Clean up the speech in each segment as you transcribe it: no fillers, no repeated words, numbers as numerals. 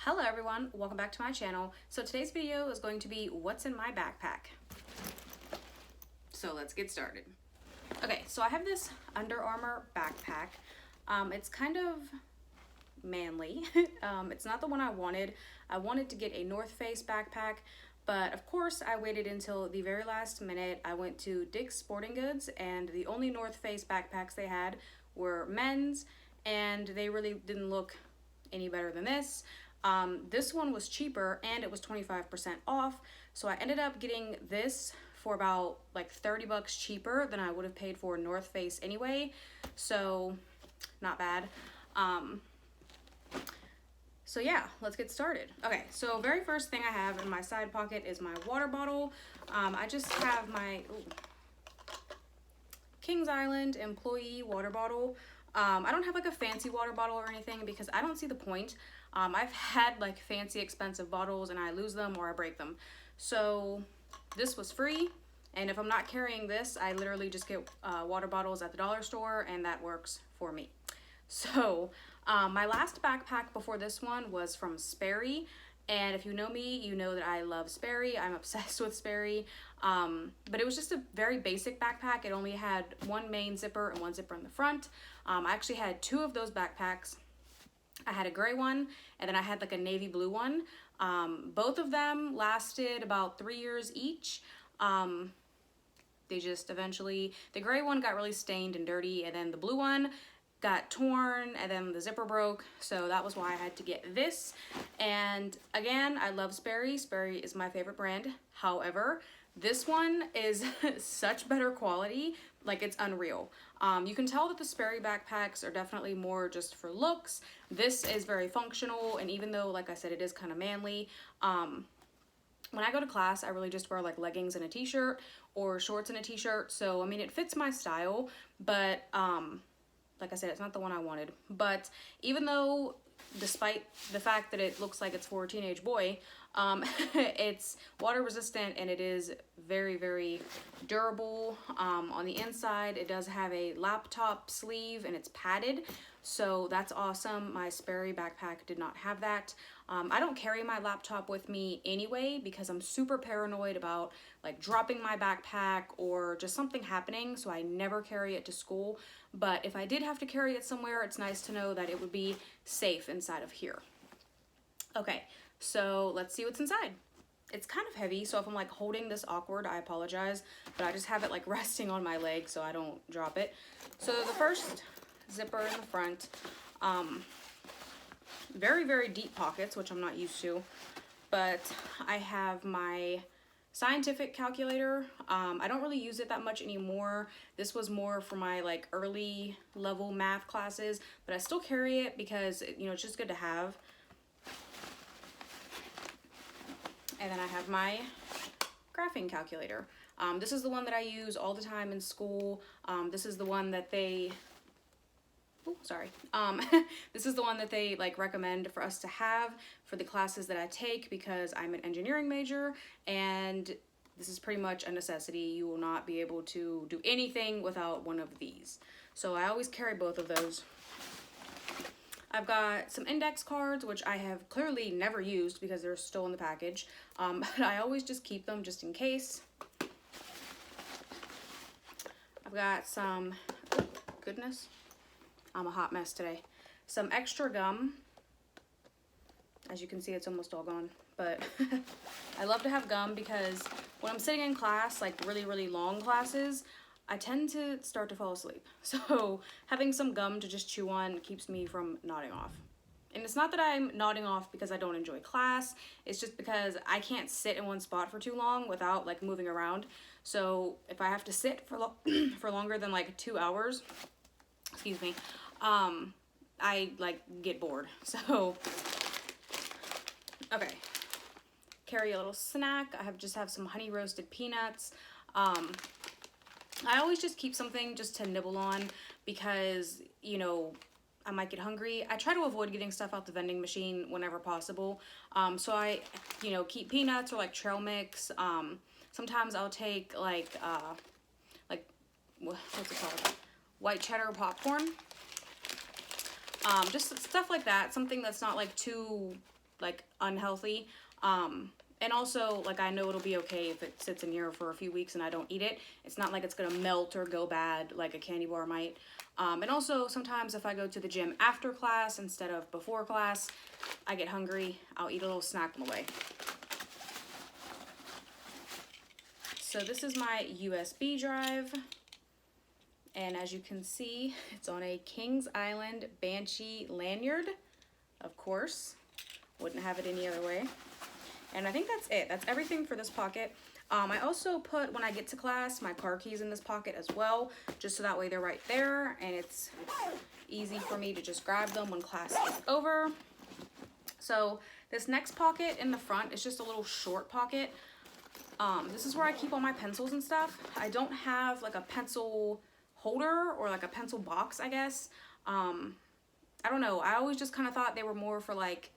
Hello everyone, welcome back to my channel. So today's video is going to be what's in my backpack. So let's get started. Okay, so I have this Under Armour backpack. It's kind of manly. It's not the one I wanted. I wanted to get a North Face backpack, but of course I waited until the very last minute. I went to Dick's Sporting Goods and the only North Face backpacks they had were men's, and they really didn't look any better than this. This one was cheaper and it was 25% off, so I ended up getting this for about like 30 bucks cheaper than I would have paid for North Face anyway, so not bad. So yeah, let's get started. Okay, so very first thing I have in my side pocket is my water bottle. I just have my Kings Island employee water bottle. I don't have like a fancy water bottle or anything because I don't see the point. I've had like fancy expensive bottles and I lose them or I break them. So this was free, and if I'm not carrying this, I literally just get water bottles at the dollar store, and that works for me. So my last backpack before this one was from Sperry, and if you know me, you know that I love Sperry. I'm obsessed with Sperry. But it was just a very basic backpack. It only had one main zipper and one zipper in the front. I actually had two of those backpacks. I had a gray one, and then I had like a navy blue one. Both of them lasted about 3 years each. They just eventually, the gray one got really stained and dirty, and then the blue one got torn, and then the zipper broke, so that was why I had to get this. And again, I love Sperry. Sperry is my favorite brand. However, this one is such better quality, like it's unreal. You can tell that the Sperry backpacks are definitely more just for looks. This is very functional, and even though, like I said, it is kind of manly, when I go to class, I really just wear like leggings and a t-shirt or shorts and a t-shirt. So, I mean, it fits my style, but like I said, it's not the one I wanted. But even though, despite the fact that it looks like it's for a teenage boy, it's water resistant and it is very, very durable. On the inside, it does have a laptop sleeve and it's padded, so that's awesome. My Sperry backpack did not have that. I don't carry my laptop with me anyway because I'm super paranoid about like dropping my backpack or just something happening, so I never carry it to school. But if I did have to carry it somewhere, it's nice to know that it would be safe inside of here. Okay, so let's see what's inside. It's kind of heavy, so if I'm like holding this awkward, I apologize, but I just have it like resting on my leg so I don't drop it. So the first zipper in the front, very, very deep pockets, which I'm not used to, but I have my scientific calculator. I don't really use it that much anymore. This was more for my like early level math classes, but I still carry it because, you know, it's just good to have. And then I have my graphing calculator. This is the one that I use all the time in school. This is the one that they, this is the one that they like recommend for us to have for the classes that I take because I'm an engineering major, and this is pretty much a necessity. You will not be able to do anything without one of these. So I always carry both of those. I've got some index cards, which I have clearly never used because they're still in the package, but I always just keep them just in case. I've got some, oh, goodness, I'm a hot mess today. Some extra gum. As you can see, it's almost all gone, but I love to have gum because when I'm sitting in class, like really, really long classes, I tend to start to fall asleep. So having some gum to just chew on keeps me from nodding off. And it's not that I'm nodding off because I don't enjoy class. It's just because I can't sit in one spot for too long without like moving around. So if I have to sit for for longer than like 2 hours, excuse me, I like get bored. So, okay. Carry a little snack. I just have some honey roasted peanuts. I always just keep something just to nibble on because, you know, I might get hungry. I try to avoid getting stuff out the vending machine whenever possible. So I, you know, keep peanuts or like trail mix. Sometimes I'll take like what's it called? White cheddar popcorn. Just stuff like that. Something that's not like too like unhealthy. And also, like, I know it'll be okay if it sits in here for a few weeks and I don't eat it. It's not like it's gonna melt or go bad like a candy bar might. And also, sometimes if I go to the gym after class instead of before class, I get hungry, I'll eat a little snack on the way. So this is my USB drive. And as you can see, it's on a Kings Island Banshee lanyard, of course. Wouldn't have it any other way. And I think that's it. That's everything for this pocket. I also put, when I get to class, my car keys in this pocket as well, just so that way they're right there and it's easy for me to just grab them when class is over. So this next pocket in the front is just a little short pocket. This is where I keep all my pencils and stuff. I don't have like a pencil holder or like a pencil box, I guess. I don't know. I always just kind of thought they were more for like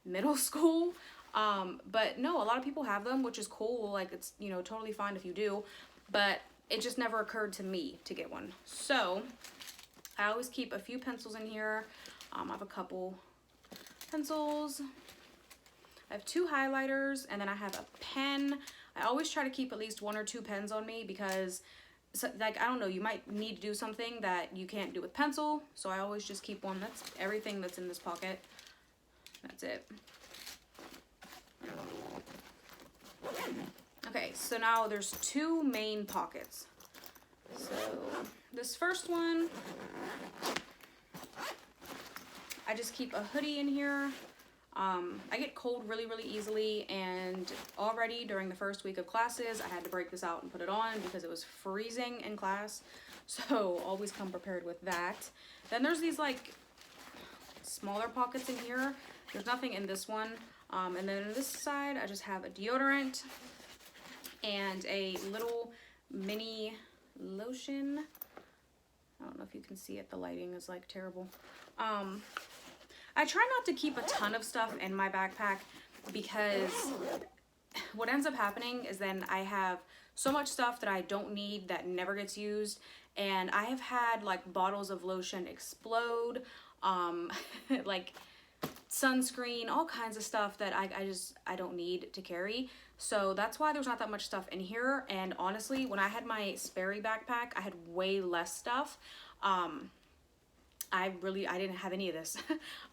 middle school. But no, a lot of people have them, which is cool. Like, it's, you know, totally fine if you do, but it just never occurred to me to get one. So I always keep a few pencils in here. I have a couple pencils. I have 2 highlighters, and then I have a pen. I always try to keep at least 1 or 2 pens on me because, so, like, I don't know, you might need to do something that you can't do with pencil. So I always just keep one. That's everything that's in this pocket. That's it. Okay, so now there's 2 main pockets. So this first one, I just keep a hoodie in here. I get cold really, really easily, and already during the first week of classes, I had to break this out and put it on because it was freezing in class. So always come prepared with that. Then there's these like smaller pockets in here. There's nothing in this one. And then on this side, I just have a deodorant and a little mini lotion. I don't know if you can see it. The lighting is like terrible. I try not to keep a ton of stuff in my backpack because what ends up happening is then I have so much stuff that I don't need that never gets used. And I have had like bottles of lotion explode, like sunscreen, all kinds of stuff that I don't need to carry. So that's why there's not that much stuff in here. And honestly, when I had my Sperry backpack, I had way less stuff. I didn't have any of this.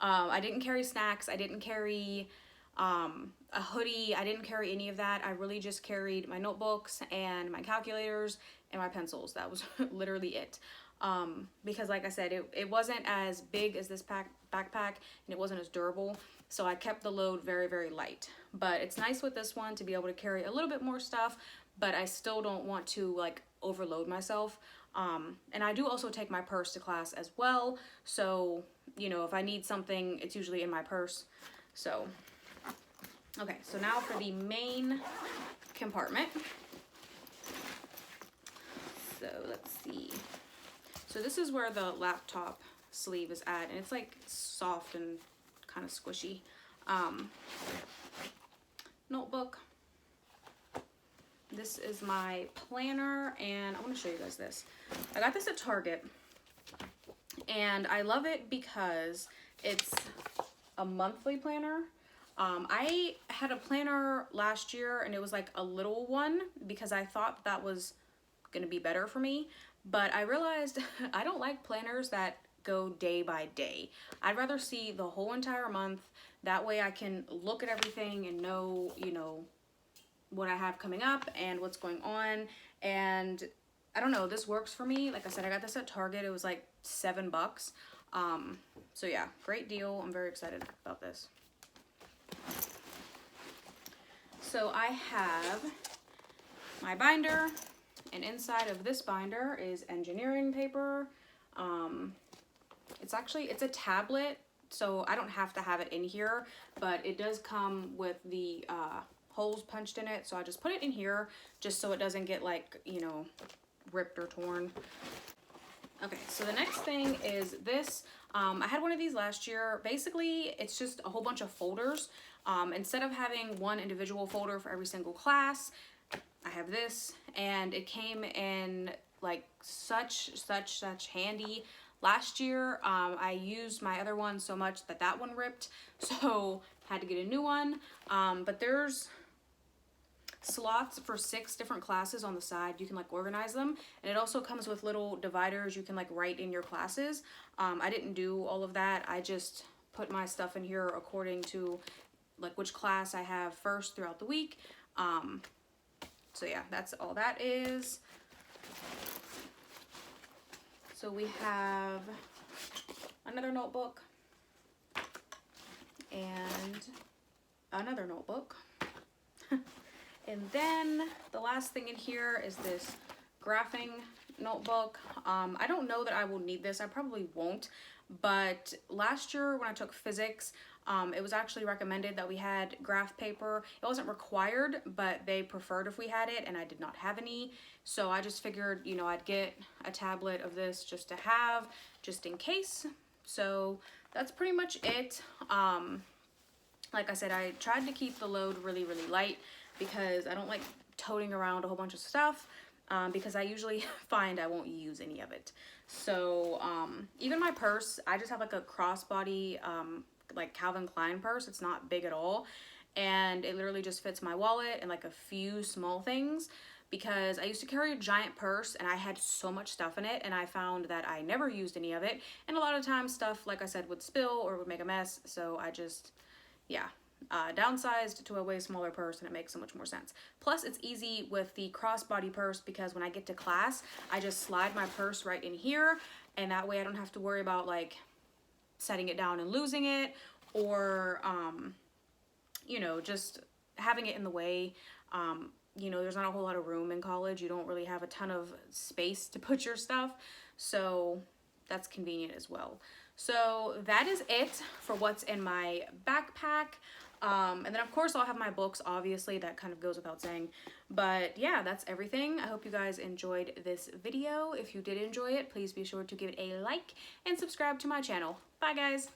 I didn't carry snacks. I didn't carry a hoodie. I didn't carry any of that. I really just carried my notebooks and my calculators and my pencils. That was literally it. Because like I said, it wasn't as big as this backpack and it wasn't as durable. So I kept the load very, very light. But it's nice with this one to be able to carry a little bit more stuff, but I still don't want to like overload myself. And I do also take my purse to class as well. So, you know, if I need something, it's usually in my purse. So, okay, so now for the main compartment. So let's see. So this is where the laptop sleeve is at, and it's like soft and kind of squishy. Notebook. This is my planner, and I want to show you guys this. I got this at Target, and I love it because it's a monthly planner. I had a planner last year, and it was like a little one because I thought that was going to be better for me, but I realized I don't like planners that go day by day. I'd rather see the whole entire month. That way I can look at everything and know, you know, what I have coming up and what's going on. And I don't know, this works for me. Like I said, I got this at Target. It was like $7. So yeah, great deal. I'm very excited about this. So I have my binder, and inside of this binder is engineering paper. It's a tablet, so I don't have to have it in here, but it does come with the holes punched in it, so I just put it in here just so it doesn't get like, you know, ripped or torn. Okay, so the next thing is this. I had one of these last year. Basically, it's just a whole bunch of folders. Instead of having one individual folder for every single class, I have this, and it came in like such handy. Last year, I used my other one so much that one ripped. So had to get a new one. But there's slots for 6 different classes on the side. You can like organize them, and it also comes with little dividers you can like write in your classes. I didn't do all of that. I just put my stuff in here according to like which class I have first throughout the week. So yeah, that's all that is. So we have another notebook and another notebook. And then the last thing in here is this graphing notebook. I don't know that I will need this. I probably won't. But last year when I took physics, it was actually recommended that we had graph paper. It wasn't required, but they preferred if we had it, and I did not have any. So I just figured, you know, I'd get a tablet of this just to have, just in case. So that's pretty much it. Like I said, I tried to keep the load really, really light because I don't like toting around a whole bunch of stuff, because I usually find I won't use any of it. So even my purse, I just have like a crossbody like Calvin Klein purse. It's not big at all, and it literally just fits my wallet and like a few small things, because I used to carry a giant purse and I had so much stuff in it, and I found that I never used any of it, and a lot of times stuff, like I said, would spill or would make a mess. So I just, yeah, downsized to a way smaller purse, and it makes so much more sense. Plus it's easy with the crossbody purse, because when I get to class I just slide my purse right in here, and that way I don't have to worry about like setting it down and losing it, or you know, just having it in the way. You know, there's not a whole lot of room in college. You don't really have a ton of space to put your stuff, so that's convenient as well. So that is it for what's in my backpack. And then of course I'll have my books, obviously, that kind of goes without saying. But yeah, that's everything. I hope you guys enjoyed this video. If you did enjoy it, please be sure to give it a like and subscribe to my channel. Bye guys.